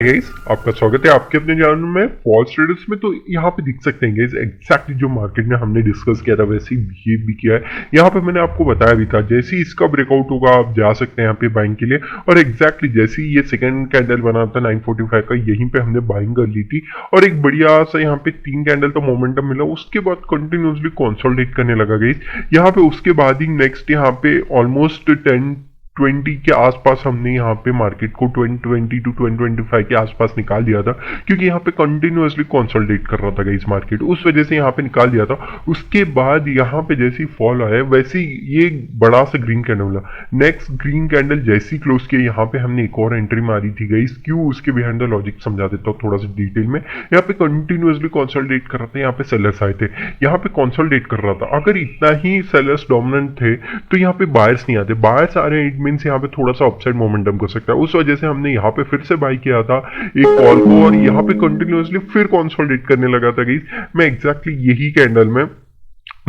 Guys, आपका स्वागत है आपके अपने चैनल में फॉल्स ट्रेडर्स में। तो यहाँ पे देख सकते हैं गाइस, एग्जैक्टली जो मार्केट में हमने डिस्कस किया था वैसे ही बिहेव भी किया है। यहाँ पे मैंने आपको बताया भी था जैसे ही इसका ब्रेकआउट होगा आप जा सकते हैं यहाँ पे बाइंग के लिए। और एग्जैक्टली जैसे ही ये सेकंड कैंडल बना था 945 का, यहीं पे हमने बाइंग कर ली थी और एक बढ़िया सा यहाँ पे 3 कैंडल तो मोमेंटम मिला। उसके बाद कंटिन्यूसली कंसोलिडेट करने लगा गाइस। यहाँ पे उसके बाद ही नेक्स्ट यहाँ पे ऑलमोस्ट 10-20 के आसपास हमने यहाँ पे मार्केट को 2020 टू 2025 के आसपास निकाल दिया था, क्योंकि यहाँ पे कंटिन्यूअसली कंसोलिडेट कर रहा था इस मार्केट, उस वजह से यहाँ पे निकाल दिया था। उसके बाद यहाँ पे जैसी फॉल आया वैसे ही ये बड़ा सा ग्रीन कैंडल मिला। नेक्स्ट ग्रीन कैंडल जैसी क्लोज किया, यहाँ पे हमने एक और एंट्री मारी थी गाइस। क्यों, उसके बिहाइंड द लॉजिक समझा देता हूँ थोड़ा सा डिटेल में। यहाँ पे कंटिन्यूअसली कंसोलिडेट कर रहा था, यहाँ पे सेलर्स आए थे, यहाँ पे कंसोलिडेट कर रहा था। अगर इतना ही सेलर्स डोमिनेंट थे तो यहाँ पे बायर्स नहीं आते। बायर्स आ रहे हैं मीन्स यहाँ पे थोड़ा सा अपसाइड मोमेंटम कर सकता है। उस वजह से हमने यहाँ पे फिर से बाई किया था एक कॉल को और यहाँ पे कंटिन्यूअसली फिर कंसोलिडेट करने लगा था गाइस। मैं एग्जैक्टली यही कैंडल में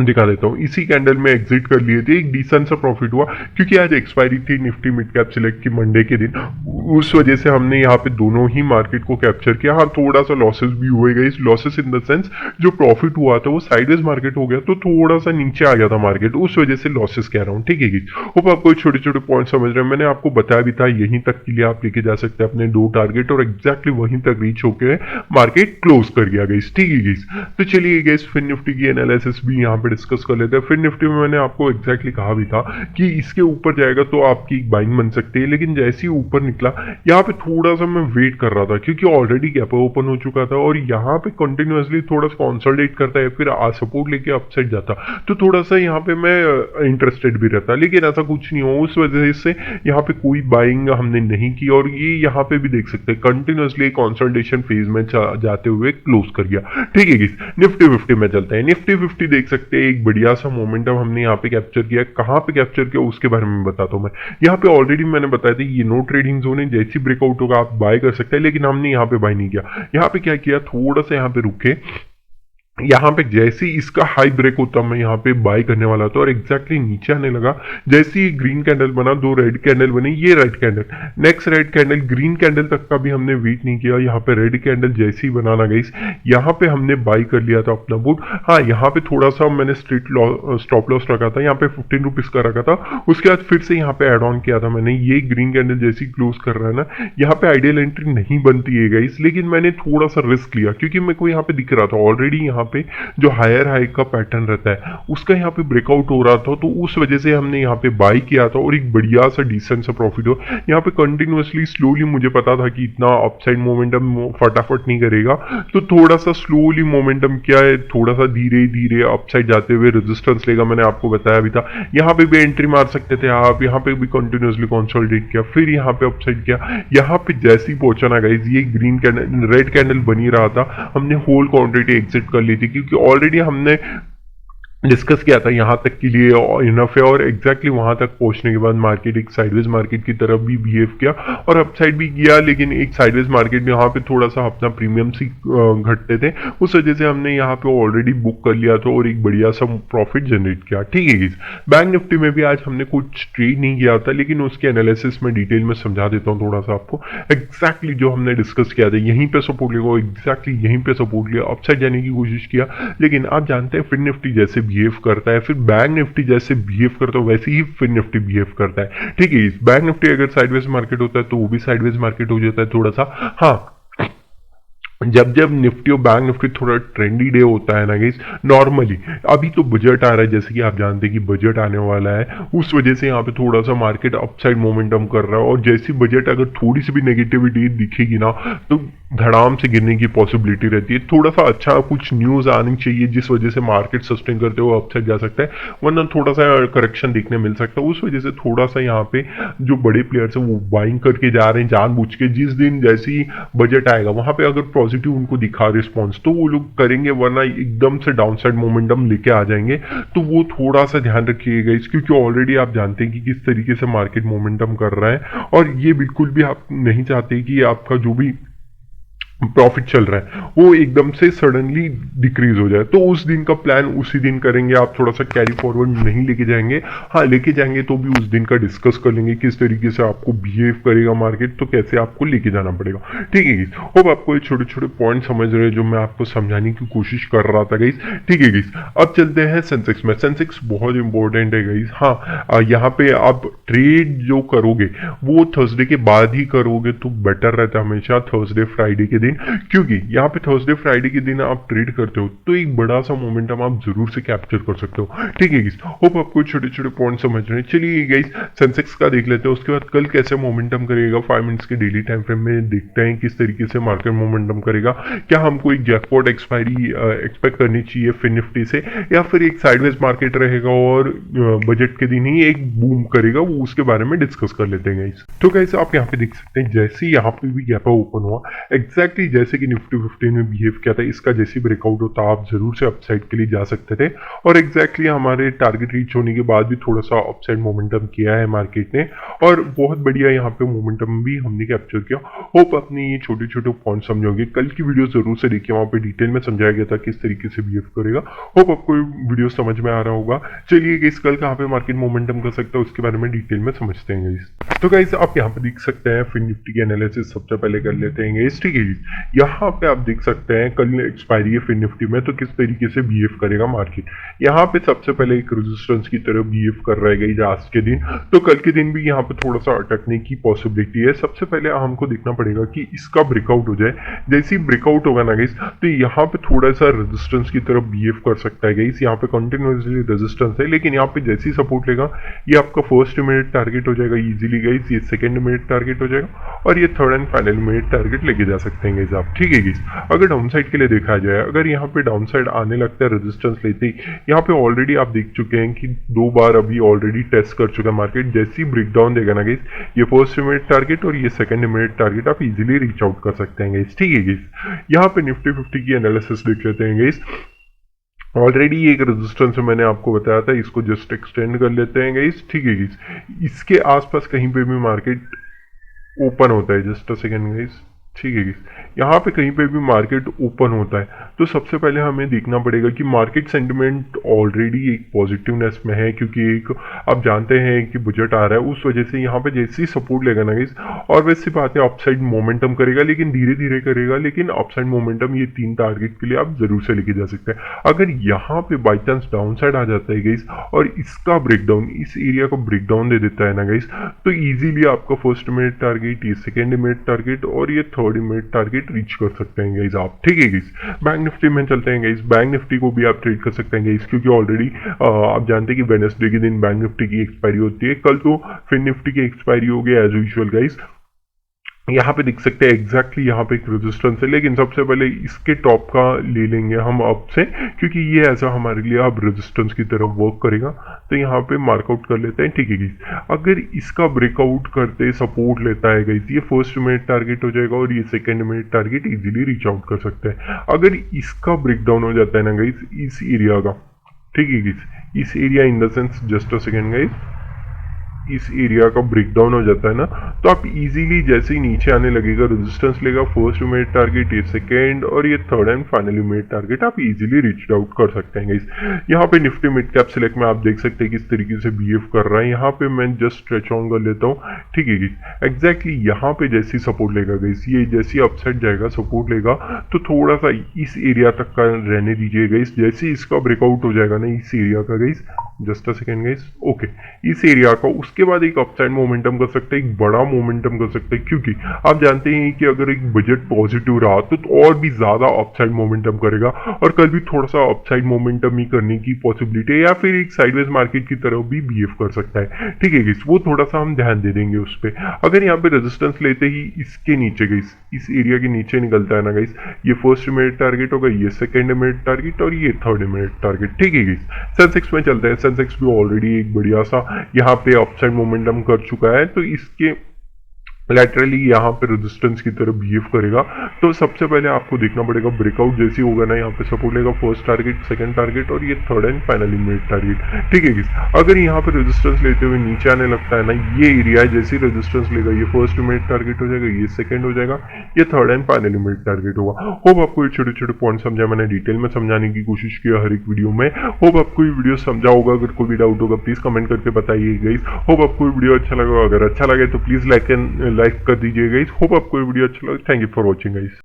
दिखा देता हूँ, इसी कैंडल में एग्जिट कर लिए थे। एक डिसेंट सा प्रॉफिट हुआ क्योंकि आज एक्सपायरी थी निफ्टी मिड कैप सिलेक्ट की मंडे के दिन। उस वजह से हमने यहाँ पे दोनों ही मार्केट को कैप्चर किया। हाँ, थोड़ा सा लॉसेस भी हुए गए, लॉसेस इन द सेंस जो प्रॉफिट हुआ था वो साइडवेज मार्केट हो गया तो थोड़ा सा नीचे आ गया था मार्केट, उस वजह से लॉसेस कह रहा हूँ। ठीक है जी, होप आपको छोटे छोटे पॉइंट समझ रहे हैं। मैंने आपको बताया भी था यहीं तक के लिए आप लेके जा सकते हैं अपने 2 टारगेट और एग्जैक्टली वहीं तक रीच होकर मार्केट क्लोज कर गया गई। ठीक है जी, तो चलिए गई फिर निफ्टी की एनालिसिस भी यहाँ पे डिस्कस कर लेते हैं। फिर निफ्टी में मैंने आपको एग्जैक्टली कहा भी था कि इसके ऊपर जाएगा तो आपकी एक बाइंग बन सकती है, लेकिन जैसे ही ऊपर निकला यहाँ पे थोड़ा सा मैं वेट कर रहा था क्योंकि ऑलरेडी गैप ओपन हो चुका था और यहाँ पे कंटिन्यूअसली थोड़ा सा कंसोलिडेट करता है फिर सपोर्ट लेके अपसाइड जाता, तो थोड़ा सा यहाँ पे मैं इंटरेस्टेड भी रहता, लेकिन ऐसा कुछ नहीं हो। उस वजह से यहाँ पे कोई बाइंग हमने नहीं की और ये यहाँ पे भी देख सकते हैं कंटिन्यूअसली कंसोलिडेशन फेज में जाते हुए क्लोज कर गया। ठीक है, निफ्टी 50 में चलते हैं। निफ्टी 50 देख सकते हैं एक बढ़िया सा मोमेंटम हमने यहाँ पे कैप्चर किया। कहाँ पे कैप्चर किया उसके बारे में बताता हूँ मैं। यहाँ पे ऑलरेडी मैंने बताया था ये नो ट्रेडिंग जोन है, जैसी ब्रेकआउट होगा आप बाय कर सकते हैं, लेकिन हमने यहाँ पे बाय नहीं किया। यहाँ पे क्या किया, थोड़ा सा यहाँ पे रुके, यहाँ पे जैसे ही इसका हाई ब्रेक होता मैं यहाँ पे बाय करने वाला था और एग्जैक्टली नीचे आने लगा। जैसे ही ग्रीन कैंडल बना, 2 रेड कैंडल बने, ये red candle, next red candle, green candle तक का भी हमने वेट नहीं किया। यहाँ पे रेड कैंडल जैसे ही बनाना गई, यहाँ पे हमने बाय कर लिया था अपना बुट। हाँ, यहाँ पे थोड़ा सा मैंने स्टॉप लॉस रखा था, यहाँ पे 15 रुपीज का रखा था। उसके बाद फिर से यहाँ पे एड ऑन किया था मैंने। ये ग्रीन कैंडल जैसी क्लोज कर रहा है ना, यहाँ पे आइडियल एंट्री नहीं बनती है गाइस, लेकिन मैंने थोड़ा सा रिस्क लिया क्योंकि मेरे को यहाँ पे दिख रहा था ऑलरेडी यहाँ पे जो हायर हाई का पैटर्न रहता है उसका यहाँ पे ब्रेकआउट हो रहा था, तो उस वजह से हमने यहाँ पे बाय किया था और एक बढ़िया सा डिसेंट सा प्रॉफिट हो। यहाँ पे कंटिन्यूअसली स्लोली, मुझे पता था कि इतना अपसाइड मोमेंटम फटाफट नहीं करेगा, तो थोड़ा सा स्लोली मोमेंटम किया है, थोड़ा सा धीरे धीरे अपसाइड जाते हुए रेजिस्टेंस लेगा, मैंने आपको बताया भी था। यहाँ पे भी एंट्री मार सकते थे आप, यहाँ पे भी कंटिन्यूअसली कंसोलिडेट किया, फिर यहाँ पे अपसाइड किया। यहाँ पे जैसे ही पहुंचा ना गाइस, ये ग्रीन कैंडल रेड कैंडल बनी रहा था, हमने होल क्वांटिटी एग्जिट कर ली थी क्योंकि ऑलरेडी हमने डिस्कस किया था यहाँ तक के लिए इनफ है। और एग्जैक्टली वहां तक पहुंचने के बाद मार्केट एक साइडवेज मार्केट की तरफ भी बिहेव किया और अपसाइड भी किया, लेकिन एक साइडवेज मार्केट में यहाँ पे थोड़ा सा अपना प्रीमियम सी घटते थे, उस वजह से हमने यहाँ पे ऑलरेडी बुक कर लिया था और एक बढ़िया सा प्रॉफिट जनरेट किया। ठीक है गाइस, बैंक निफ्टी में भी आज हमने कुछ ट्रेड नहीं किया था, लेकिन उसके एनालिसिस में डिटेल में समझा देता हूँ थोड़ा सा आपको। एग्जैक्टली जो हमने डिस्कस किया था, यहीं पे सपोर्ट लिया, एग्जैक्टली यहीं पे सपोर्ट लिया, अपसाइड जाने की कोशिश किया, लेकिन आप जानते हैं फिर निफ्टी जैसे बिहेव करता है, फिर बैंक निफ्टी जैसे बिहेव करता है वैसे ही फिर निफ्टी बिहेव करता है। ठीक है, बैंक निफ्टी अगर साइडवेज मार्केट होता है तो वो भी साइडवेज मार्केट हो जाता है थोड़ा सा। हाँ, जब जब निफ्टी और बैंक निफ्टी थोड़ा ट्रेंडी डे होता है ना गाइस, नॉर्मली अभी तो बजट आ रहा है, जैसे कि आप जानते हैं कि बजट आने वाला है, उस वजह से यहाँ पे थोड़ा सा मार्केट अपसाइड मोमेंटम कर रहा है और जैसी बजट अगर थोड़ी सी भी नेगेटिविटी दिखेगी ना तो धड़ाम से गिरने की पॉसिबिलिटी रहती है। थोड़ा सा अच्छा कुछ न्यूज आनी चाहिए जिस वजह से मार्केट सस्टेन करते हुए अपसाइड जा सकता है, वरना थोड़ा सा करेक्शन देखने मिल सकता है। उस वजह से थोड़ा सा यहाँ पे जो बड़े प्लेयर्स है वो बाइंग करके जा रहे हैं जानबूझ के। जिस दिन जैसी बजट आएगा वहां पे अगर पॉजिटिव उनको दिखा रिस्पॉन्स तो वो लोग करेंगे, वरना एकदम से डाउनसाइड मोमेंटम लेके आ जाएंगे। तो वो थोड़ा सा ध्यान रखिएगा इस, क्योंकि ऑलरेडी आप जानते हैं कि किस तरीके से मार्केट मोमेंटम कर रहा है और ये बिल्कुल भी आप नहीं चाहते कि आपका जो भी प्रॉफिट चल रहा है वो एकदम से सडनली डिक्रीज हो जाए, तो उस दिन का प्लान उसी दिन करेंगे, आप थोड़ा सा कैरी फॉरवर्ड नहीं लेके जाएंगे। हाँ, लेके जाएंगे तो भी उस दिन का डिस्कस कर लेंगे किस तरीके से आपको बिहेव करेगा मार्केट, तो कैसे आपको लेके जाना पड़ेगा। ठीक है गाइस, होप आपको ये छोटे छोटे पॉइंट समझ रहे हैं जो मैं आपको समझाने की कोशिश कर रहा था गाइस। ठीक है गाइस, अब चलते हैं सेंसेक्स में। सेंसेक्स बहुत इंपॉर्टेंट है गाइस। हाँ, यहाँ पे आप ट्रेड जो करोगे वो थर्सडे के बाद ही करोगे तो बेटर रहता है, हमेशा थर्सडे फ्राइडे के दिन, क्योंकि यहाँ पे थर्सडे फ्राइडे के दिन आप ट्रेड करते हो तो एक बड़ा सा मोमेंटम आप जरूर से कैप्चर कर सकते हो। ठीक है गाइस, होप आपको छोटे छोटे पॉइंट समझ रहे हैं। चलिए गाइस, सेंसेक्स का देख लेते हैं, उसके बाद कल कैसे मोमेंटम करेगा 5 मिनट्स के डेली टाइम फ्रेम में देखते हैं किस तरीके से मार्केट मोमेंटम करेगा। क्या हमको एक जैकपॉट एक्सपायरी एक्सपेक्ट करनी चाहिए फिन निफ्टी से, या फिर एक साइडवेज मार्केट रहेगा और बजट के दिन ही एक बूम करेगा, वो उसके बारे में डिस्कस कर लेते हैं गाइस। तो गाइस आप यहाँ पे देख सकते हैं जैसे यहाँ पे भी गैप ओपन हुआ एग्जैक्टली जैसे कि निफ्टी 15 में बिहेव किया था, इसका जैसे ब्रेकआउट होता आप जरूर से अपसाइड के लिए जा सकते थे, और एग्जैक्टली हमारे टारगेट रीच होने के बाद भी थोड़ा सा अपसाइड मोमेंटम किया है मार्केट ने, और बहुत बढ़िया यहाँ पे मोमेंटम भी हमने कैप्चर किया। होप अपने ये छोटे छोटे पॉइंट समझोगे, कल की वीडियो जरूर से देखिए, वहां पे डिटेल में समझाया गया था किस तरीके से बिहेव करेगा। होप आपको वीडियो समझ में आ रहा होगा। चलिए गाइस, कल कहाँ पे मार्केट मोमेंटम कर सकता है उसके बारे में डिटेल में समझते हैं गाइस। तो गाइस आप यहाँ पे देख सकते हैं फिन निफ्टी की एनालिसिस सबसे पहले कर लेते हैं गाइस। ठीक है, यहाँ पे आप देख सकते हैं कल एक्सपायरी है फिन निफ्टी में, तो किस तरीके से बिहेव करेगा मार्केट। यहाँ पे सबसे पहले एक रेजिस्टेंस की तरह बिहेव कर रहा है गाइस आज के दिन, तो कल के दिन भी यहाँ पे थोड़ा सा अटकने की पॉसिबिलिटी है। सबसे पहले हमको देखना पड़ेगा कि इसका ब्रेकआउट हो जाए, जैसे ही ब्रेकआउट होगा ना गाइस तो यहाँ पे थोड़ा सा रेजिस्टेंस की तरफ बिहेव कर सकता है गाइस। यहाँ पे कंटिन्यूसली रेजिस्टेंस है, लेकिन यहाँ पे जैसे ही सपोर्ट लेगा ये आपका फर्स्ट इमीडिएट टारगेट हो जाएगा इजीली गाइस, ये सेकंड इमीडिएट टारगेट हो जाएगा, और ये third and final immediate target लेके जा सकते हैं गाइस आप। ठीक है गाइस, अगर डाउन साइड के लिए देखा जाए, अगर यहाँ पे डाउन साइड आने लगता है रेजिस्टेंस लेते ही, यहाँ पे ऑलरेडी आप देख चुके हैं कि 2 बार अभी ऑलरेडी टेस्ट कर चुका है मार्केट। जैसे ही ब्रेक डाउन देगा ना गाइस, ये फर्स्ट इमीडिएट टारगेट और ये सेकंड इमीडिएट टारगेट आप इजीली रीच आउट कर सकते हैं गाइस। ठीक है गाइस, यहाँ पे निफ्टी 50 की एनालिसिस देख लेते हैं गाइस। ऑलरेडी एक रेजिस्टेंस मैंने आपको बताया था, इसको जस्ट एक्सटेंड कर लेते हैं गाइस। ठीक है गाइस, इसके आसपास कहीं पे भी मार्केट ओपन होता है, जस्ट अ सेकेंड गाइस। ठीक है, यहाँ पे कहीं पे भी मार्केट ओपन होता है तो सबसे पहले हमें देखना पड़ेगा कि मार्केट सेंटिमेंट ऑलरेडी एक पॉजिटिवनेस में है, क्योंकि एक आप जानते हैं कि बजट आ रहा है, उस वजह से यहाँ पे जैसे ही सपोर्ट लेगा ना गाइस, और वैसी बात है अपसाइड मोमेंटम करेगा, लेकिन धीरे धीरे करेगा, लेकिन अपसाइड मोमेंटम ये 3 टारगेट के लिए आप जरूर से लेके जा सकते हैं। अगर यहाँ पे बाई चांस डाउन साइड आ जाता है गाइस और इसका ब्रेकडाउन, इस एरिया को ब्रेकडाउन दे देता है ना गाइस, तो इजीली आपका फर्स्ट इमीडिएट टारगेट, ये सेकेंड इमीडिएट टारगेट और ये थर्ड इमीडिएट टारगेट रीच कर सकते हैं गाइस आप। ठीक है गाइस, बैंक निफ्टी में चलते हैं गाइस। बैंक निफ्टी को भी आप ट्रेड कर सकते हैं गाइस, क्योंकि ऑलरेडी आप जानते हैं कि वेडनेसडे के दिन बैंक निफ्टी की एक्सपायरी होती है। कल तो फिन निफ्टी की एक्सपायरी हो गई एज यूजुअल गाइस। यहाँ पे देख सकते हैं एग्जैक्टली यहाँ पे एक रेजिस्टेंस है, लेकिन सबसे पहले इसके टॉप का ले लेंगे हम अप से, क्योंकि ये ऐसा हमारे लिए अब रेजिस्टेंस की तरफ वर्क करेगा, तो यहाँ पे मार्कआउट कर लेते हैं। ठीक है गाइस, अगर इसका ब्रेकआउट करते सपोर्ट लेता है गाइस, ये फर्स्ट इमीडिएट टारगेट हो जाएगा और ये second immediate target easily reach out कर सकते हैं। अगर इसका ब्रेकडाउन हो जाता है ना गाइस इस एरिया का, ठीक है गाइस, इस area in the sense, just a second guys, इस एरिया का ब्रेकडाउन हो जाता है ना, तो आप इजीली जैसे ही नीचे आने लगेगा रेजिस्टेंस लेगा, फर्स्ट इमीडिएट टारगेट, ये सेकेंड और ये third and final immediate target आप इजीली रीच आउट कर सकते हैं गाइस। यहाँ पे निफ्टी मिड कैप सिलेक्ट में आप देख सकते हैं किस तरीके से बिहेव कर रहा है। यहाँ पे मैं जस्ट स्ट्रेच ऑन कर लेता हूँ। ठीक है गाइस, एग्जैक्टली यहाँ पे जैसी सपोर्ट लेगा गाइस, ये जैसी अपसाइड जाएगा सपोर्ट लेगा, तो थोड़ा सा इस एरिया तक का रहने दीजिए गाइस। जैसे इसका ब्रेकआउट हो जाएगा ना इस एरिया का guys, just a second guys, okay, इस एरिया का, उसके बाद एक अपसाइड मोमेंटम कर सकते हैं, एक बड़ा मोमेंटम कर सकते हैं, क्योंकि आप जानते हैं कि अगर एक बजट पॉजिटिव रहा तो और भी ज्यादा अपसाइड मोमेंटम करेगा, और कल भी थोड़ा सा अपसाइड मोमेंटम ही करने की पॉसिबिलिटी है, या फिर एक साइडवेज मार्केट की तरफ भी बिहेव कर सकता है। ठीक है गाइस, वो थोड़ा सा हम ध्यान दे देंगे उस पर। अगर यहाँ पे रेजिस्टेंस लेते ही इसके नीचे गाइस, इस एरिया के नीचे निकलता है ना गाइस, ये फर्स्ट इमीडिएट टारगेट होगा, ये सेकंड इमीडिएट टारगेट और ये थर्ड इमीडिएट टारगेट। ठीक है गाइस, सेंसेक्स में चलते हैं। सेंसेक्स भी ऑलरेडी एक बढ़िया सा यहाँ पे अपसाइड मोमेंटम कर चुका है, तो इसके लैटरली यहाँ पे रेजिस्टेंस की तरह बिहेव करेगा। तो सबसे पहले आपको देखना पड़ेगा ब्रेकआउट जैसी होगा ना, यहाँ पे सपोर्ट लेगा फर्स्ट टारगेट, सेकंड टारगेट और ये third and finally mid target. ठीक है गाइस, अगर यहाँ पे रेजिस्टेंस लेते हुए नीचे आने लगता है ना, ये एरिया जैसी रेजिस्टेंस लेगा, ये फर्स्ट मिड टारगेट हो जाएगा, ये सेकंड हो जाएगा, ये third and finally mid target होगा। होप आपको ये छोटे छोटे पॉइंट समझा, मैंने डिटेल में समझाने की कोशिश की हर एक वीडियो में। होप आपको ये वीडियो समझा होगा। अगर कोई भी डाउट होगा प्लीज कमेंट करके बताइए गाइस। होप आपको ये वीडियो अच्छा लगा, अगर अच्छा लगे तो प्लीज लाइक कर दीजिए गाइस। होप आपको ये वीडियो अच्छा लगा। Thank you for watching guys.